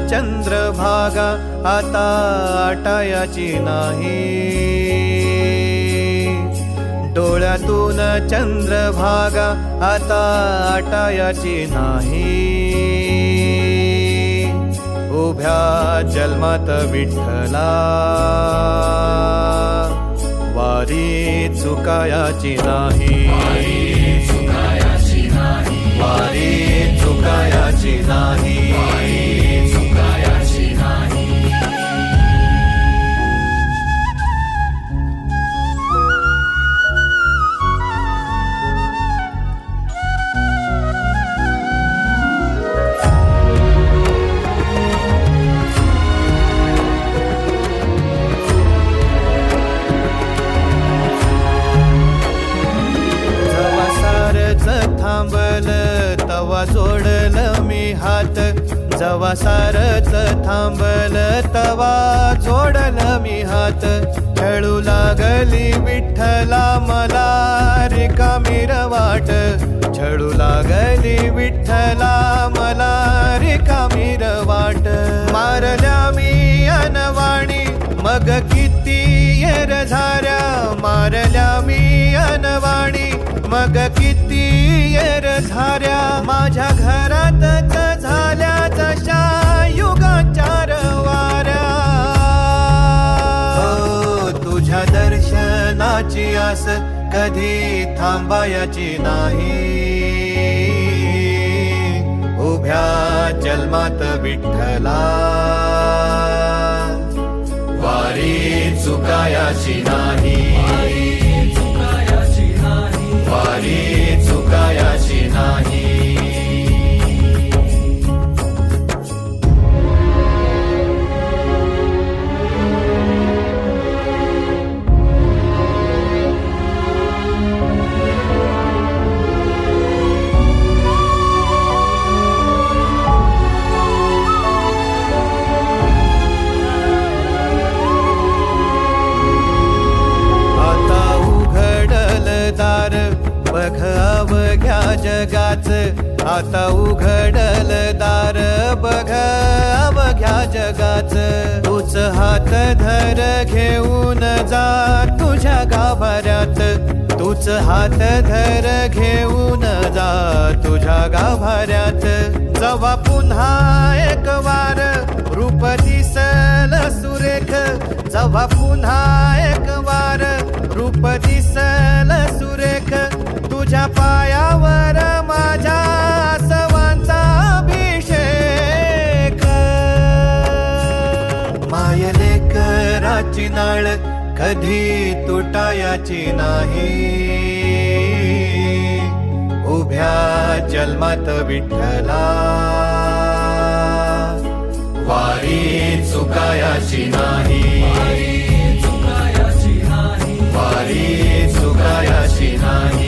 चंद्रभागा आता आटायाची नाही, डोळ्यातून चंद्रभागा आता आटायाची नाही. उभ्या जन्मात विठ्ठला वारी चुकायाची नाही, वारी चुकायाची नाही. थांबल तवा जोडल मी हात, जवा सारच थांबल तवा जोडल मी हात. खेळू लागली विठ्ठला मला रिकामी वाट, छळू लागली विठ्ठला मला रिकामी वाट. मारल्या मी अनवाणी मग किती येर झाऱ्या, मारल्या मी अनवाणी मग किती येर झाऱ्या. माझ्या घरातच झाल्या जशा युगाचार वाऱ्या. हो तुझ्या दर्शनाची आस कधी थांबायची नाही, उभ्या जन्मात विठ्ठला वारी चुकायाची नाही, वारी चुकायाची नाही. बघ अवघ्या जगाच, आता उघडल दार बघ अवघ्या जगाच. तूच हात धर घेऊन जा तुझ्या गाभाऱ्यात, तूच हात धर घेऊन जा तुझ्या गाभाऱ्यात. जवा पुन्हा एक वार रूप दिसल सुरेख, जवा पुन्हा एक वार रूप दिसल सुरेख. तुझ्या पायावर माझ्या आसवांचा अभिषेक. मायलेकराची नाळ कधी तुटायाची नाही, उभ्या जन्मात विठ्ठला वारी चुकायाची नाही, वारी चुकायाची नाही.